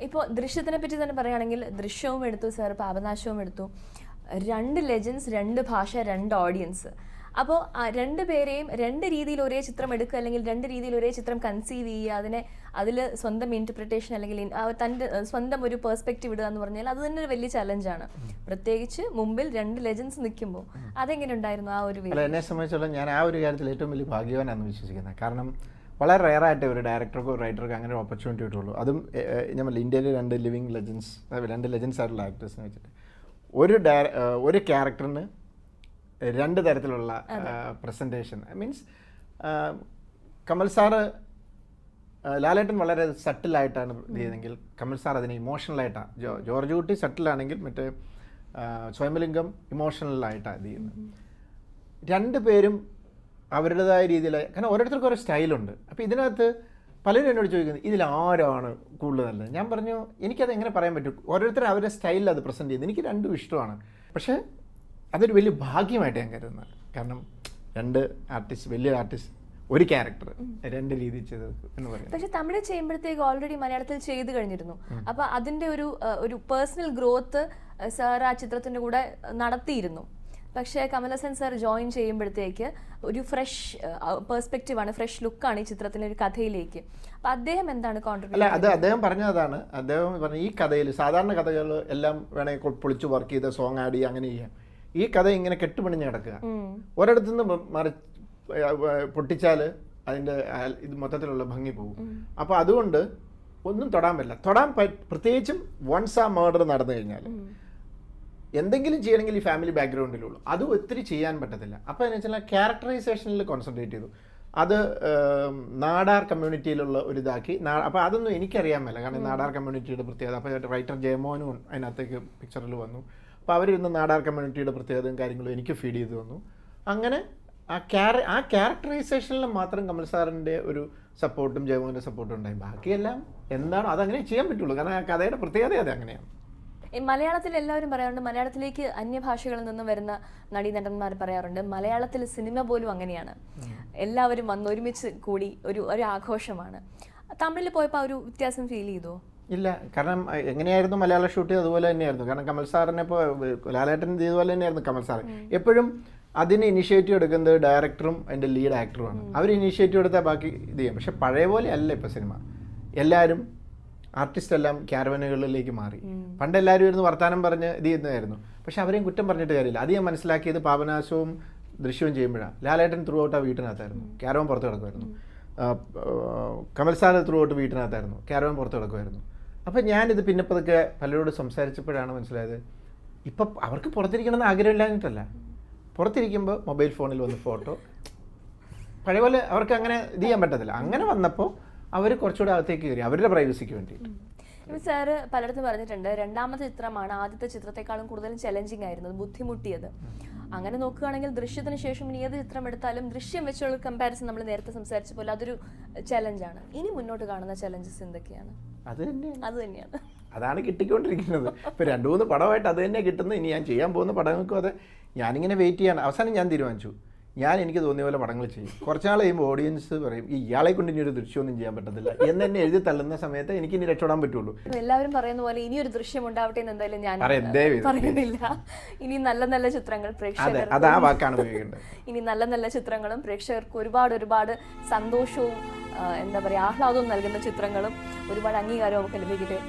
ഇപ്പോൾ ദൃശ്യത്തിനെ പറ്റി തന്നെ പറയുകയാണെങ്കിൽ ദൃശ്യവും എടുത്തു സാർ, പാപനാശവും എടുത്തു. 2 ലെജൻസ്, 2 ഭാഷ, 2 ഓഡിയൻസ്. അപ്പോൾ രണ്ടുപേരെയും 2 രീതിയിൽ ഒരേ ചിത്രം എടുക്കുക, അല്ലെങ്കിൽ 2 രീതിയിൽ ഒരേ ചിത്രം കൺസീവ് ചെയ്യുക, അതിൽ സ്വന്തം ഇന്റർപ്രിട്ടേഷൻ അല്ലെങ്കിൽ തൻ്റെ സ്വന്തം ഒരു പെർസ്പെക്റ്റീവ് ഇടുക എന്ന് പറഞ്ഞാൽ അത് തന്നെ ഒരു വലിയ ചലഞ്ചാണ്. പ്രത്യേകിച്ച് മുമ്പിൽ 2 ലെജൻസ് നിൽക്കുമ്പോൾ അതെങ്ങനെ ഉണ്ടായിരുന്നു ആ ഒരു? എന്നെ സംബന്ധിച്ചോളം ഞാൻ ആ ഒരു കാര്യത്തിൽ ഏറ്റവും വലിയ ഭാഗ്യവാനാണെന്ന് വിശ്വസിക്കുന്നത്. കാരണം വളരെ റെയറായിട്ട് ഒരു ഡയറക്ടർക്കോ റൈറ്റർക്കോ അങ്ങനെ ഒരു ഓപ്പർച്യൂണിറ്റി കിട്ടുള്ളൂ. അതും നമ്മൾ ഇന്ത്യയിൽ 2 ലിവിങ് ലെജൻസ്, 2 ലെജൻസ് ആയിട്ടുള്ള ആക്ടേഴ്സിനെ വെച്ചിട്ട് ഒരു ക്യാരക്ടറിന് 2 തരത്തിലുള്ള പ്രസൻറ്റേഷൻ. മീൻസ് കമൽ സാറ്, ലാലേട്ടൻ വളരെ സട്ടിലായിട്ടാണ് ഇത് ചെയ്തെങ്കിൽ കമൽ സാർ അതിനെ ഇമോഷണലായിട്ടാണ്. ജോർജ് കുട്ടി സട്ടിലാണെങ്കിൽ മറ്റേ സ്വയംലിംഗം ഇമോഷണലായിട്ടാണ് ഇത് ചെയ്യുന്നത്. 2 പേരും അവരുടേതായ രീതിയിൽ, കാരണം ഓരോരുത്തർക്കും ഓരോ സ്റ്റൈലുണ്ട്. അപ്പോൾ ഇതിനകത്ത് പലരും എന്നോട് ചോദിക്കുന്നത് ഇതിലാരാണ് കൂടുതൽ നല്ലത്. ഞാൻ പറഞ്ഞു എനിക്കത് എങ്ങനെ പറയാൻ പറ്റും, ഓരോരുത്തരും അവരുടെ സ്റ്റൈലിൽ അത് പ്രസൻറ്റ് ചെയ്യുന്നത്. എനിക്ക് 2 ഇഷ്ടമാണ്. പക്ഷേ അതൊരു വലിയ ഭാഗ്യമായിട്ട് ഞാൻ കരുതുന്നത്. കാരണം 2 ആർട്ടിസ്റ്റ്, വലിയ ആർട്ടിസ്റ്റ്, ഒരു ക്യാരക്ടർ 2 രീതിയിൽ ചെയ്തത് എന്ന് പറയുന്നത്. പക്ഷെ തമിഴ് ചെയ്യുമ്പോഴത്തേക്ക് ഓൾറെഡി മലയാളത്തിൽ ചെയ്ത് കഴിഞ്ഞിരുന്നു. അപ്പോൾ അതിൻ്റെ ഒരു പേഴ്സണൽ ഗ്രോത്ത് സാർ ആ ചിത്രത്തിൻ്റെ കൂടെ നടത്തിയിരുന്നു. പക്ഷേ കമലഹാസൻ സാർ ജോയിൻ ചെയ്യുമ്പോഴത്തേക്ക് ഒരു ഫ്രഷ് പെർസ്പെക്റ്റീവാണ്, ഫ്രഷ് ലുക്കാണ് ഈ ചിത്രത്തിൻ്റെ ഒരു കഥയിലേക്ക്. അപ്പോൾ അദ്ദേഹം എന്താണ് കോൺട്രിബ്യൂട്ട്? അല്ല, അത് അദ്ദേഹം പറഞ്ഞതാണ്. അദ്ദേഹം പറഞ്ഞ ഈ കഥയിൽ സാധാരണ കഥകൾ എല്ലാം വേണമെങ്കിൽ പൊളിച്ച് വർക്ക് ചെയ്ത് സോങ് ആഡ് ചെയ്യുക, അങ്ങനെ ചെയ്യാം. ഈ കഥ ഇങ്ങനെ കെട്ടുപണിഞ്ഞ് കിടക്കുക, ഒരിടത്തു നിന്ന് പൊട്ടിച്ചാൽ അതിൻ്റെ ഇത് മൊത്തത്തിലുള്ള ഭംഗി പോകും. അപ്പോൾ അതുകൊണ്ട് ഒന്നും തൊടാൻ പറ്റില്ല. പ്രത്യേകിച്ചും വൺസ് ആ മർഡർ നടന്നു കഴിഞ്ഞാൽ എന്തെങ്കിലും ചെയ്യണമെങ്കിൽ ഈ ഫാമിലി ബാക്ക്ഗ്രൗണ്ടിലുള്ളൂ, അത് ഒത്തിരി ചെയ്യാൻ പറ്റത്തില്ല. അപ്പോൾ എന്ന് വെച്ചാൽ ക്യാരക്ടറൈസേഷനിൽ കോൺസെൻട്രേറ്റ് ചെയ്തു. അത് നാടാർ കമ്മ്യൂണിറ്റിയിലുള്ള ഒരു ഇതാക്കി. അപ്പോൾ അതൊന്നും എനിക്കറിയാൻ മേല, കാരണം നാടാർ കമ്മ്യൂണിറ്റിയുടെ പ്രത്യേകത. അപ്പോൾ റൈറ്റർ ജയമോഹനും അതിനകത്തേക്ക് പിക്ചറിൽ വന്നു. അപ്പോൾ അവരിന്ന് നാടാർ കമ്മ്യൂണിറ്റിയുടെ പ്രത്യേകതയും കാര്യങ്ങളും എനിക്ക് ഫീഡ് ചെയ്ത് വന്നു. അങ്ങനെ ആ ക്യാരക്ടറൈസേഷനിൽ മാത്രം കമൽ സാറിൻ്റെ ഒരു സപ്പോർട്ടും ജയമോഹൻ്റെ സപ്പോർട്ടും ഉണ്ടായി. ബാക്കിയെല്ലാം എന്താണോ അതങ്ങനെ ചെയ്യാൻ പറ്റുള്ളൂ, കാരണം ആ കഥയുടെ പ്രത്യേകത അത് അങ്ങനെയാണ്. മലയാളത്തിൽ എല്ലാവരും പറയാറുണ്ട്, മലയാളത്തിലേക്ക് അന്യഭാഷകളിൽ നിന്ന് വരുന്ന നടീനടന്മാർ പറയാറുണ്ട്, മലയാളത്തിൽ സിനിമ പോലും അങ്ങനെയാണ്, എല്ലാവരും വന്ന് ഒരുമിച്ച് കൂടി ഒരു ആഘോഷമാണ്. തമിഴിൽ പോയപ്പോൾ ഒരു വ്യത്യാസം ഫീൽ ചെയ്തോ? ഇല്ല, കാരണം എങ്ങനെയായിരുന്നു മലയാളം ഷൂട്ട് ചെയ്ത് അതുപോലെ തന്നെയായിരുന്നു. കാരണം കമൽ സാറിനെ ഇപ്പോൾ ലാലേട്ടൻ ചെയ്തതുപോലെ തന്നെയായിരുന്നു കമൽ സാർ. എപ്പോഴും അതിന് ഇനിഷ്യേറ്റീവ് എടുക്കുന്നത് ഡയറക്ടറും അതിൻ്റെ ലീഡ് ആക്ടറുമാണ്. അവർ ഇനിഷ്യേറ്റീവ് എടുത്താൽ ബാക്കി ഇത് ചെയ്യും. പക്ഷെ പഴയ പോലെ അല്ല ഇപ്പോൾ സിനിമ. എല്ലാവരും ആർട്ടിസ്റ്റ് എല്ലാം ക്യാരവനുകളിലേക്ക് മാറി. പണ്ട് എല്ലാവരും ഇരുന്ന് വർത്തമാനം പറഞ്ഞ് ഇത് ചെയ്യുന്നതായിരുന്നു. പക്ഷെ അവരെയും കുറ്റം പറഞ്ഞിട്ട് കാര്യമില്ല. അത് ഞാൻ മനസ്സിലാക്കിയത് പാപനാശവും ദൃശ്യവും ചെയ്യുമ്പോഴാണ്. ലാലേട്ടൻ ത്രൂ ഔട്ട് ആ വീട്ടിനകത്തായിരുന്നു, ക്യാരവൻ പുറത്ത് കിടക്കുമായിരുന്നു. കമൽ സാർ ത്രൂ ഔട്ട് വീട്ടിനകത്തായിരുന്നു, ക്യാരവൻ പുറത്ത് കിടക്കുമായിരുന്നു. അപ്പം ഞാനിത് പിന്നെ പതുക്കെ പലരോട് സംസാരിച്ചപ്പോഴാണ് മനസ്സിലായത്, ഇപ്പം അവർക്ക് പുറത്തിരിക്കണമെന്ന് ആഗ്രഹമില്ലാഞ്ഞിട്ടല്ല, പുറത്തിരിക്കുമ്പോൾ മൊബൈൽ ഫോണിൽ വന്ന് ഫോട്ടോ, പഴയ പോലെ അവർക്ക് അങ്ങനെ ഇത് ചെയ്യാൻ പറ്റത്തില്ല. അങ്ങനെ വന്നപ്പോൾ അവർ കുറച്ചുകൂടെ അകത്തേക്ക് കയറി അവരുടെ പ്രൈവസിക്ക് വേണ്ടിയിട്ട്. ഇപ്പം സാറ് പലയിടത്തും പറഞ്ഞിട്ടുണ്ട്, 2ാമത്തെ ചിത്രമാണ് ആദ്യത്തെ ചിത്രത്തെക്കാളും കൂടുതലും ചലഞ്ചിങ് ആയിരുന്നത്, ബുദ്ധിമുട്ടിയത്. അങ്ങനെ നോക്കുകയാണെങ്കിൽ ദൃശ്യത്തിന് ശേഷം ഇനി ഏത് ചിത്രം എടുത്താലും ദൃശ്യം വെച്ചുള്ള കമ്പാരിസൺ നമ്മൾ നേരത്തെ സംസാരിച്ച പോലെ അതൊരു ചലഞ്ചാണ്. ഇനി മുന്നോട്ട് കാണുന്ന ചലഞ്ചസ് എന്തൊക്കെയാണ്? അത് തന്നെയാണ്, അതാണ് കിട്ടിക്കൊണ്ടിരിക്കുന്നത്. ഇപ്പം 2-3 പടമായിട്ട് അത് തന്നെ കിട്ടുന്നത്. ഇനി ഞാൻ ചെയ്യാൻ പോകുന്ന പടങ്ങൾക്കും അത് ഞാനിങ്ങനെ വെയിറ്റ് ചെയ്യാണ്. അവസാനം ഞാൻ തീരുമാനിച്ചു, എനിക്ക് തോന്നിയ പോലെ പടങ്ങൾ ചെയ്യും. കുറച്ചാൾ കഴിയുമ്പോൾ ഓഡിയൻസ് പറയും, ഇയാളെ കൊണ്ട് ഇനി ഒരു ദൃശ്യമൊന്നും ചെയ്യാൻ പറ്റത്തില്ല എന്ന് എന്നെ എഴുതി തള്ളുന്ന സമയത്ത് എനിക്ക് ഇനി രക്ഷപ്പെടാൻ പറ്റുള്ളൂ. എല്ലാവരും പറയുന്ന പോലെ ഇനി ഒരു ദൃശ്യം ഉണ്ടാവട്ടെ എന്ന് എന്തായാലും ഞാൻ പറയുന്നില്ല. ഇനി നല്ല നല്ല ചിത്രങ്ങൾ പ്രേക്ഷകർ, അതാ വാക്കാണ് ഉപയോഗിക്കേണ്ടത്. ഇനി നല്ല നല്ല ചിത്രങ്ങളും പ്രേക്ഷകർക്ക് ഒരുപാട് സന്തോഷവും എന്താ പറയുക ആഹ്ലാദവും നൽകുന്ന ചിത്രങ്ങളും ഒരുപാട് അംഗീകാരവും ഒക്കെ ലഭിക്കട്ടെ.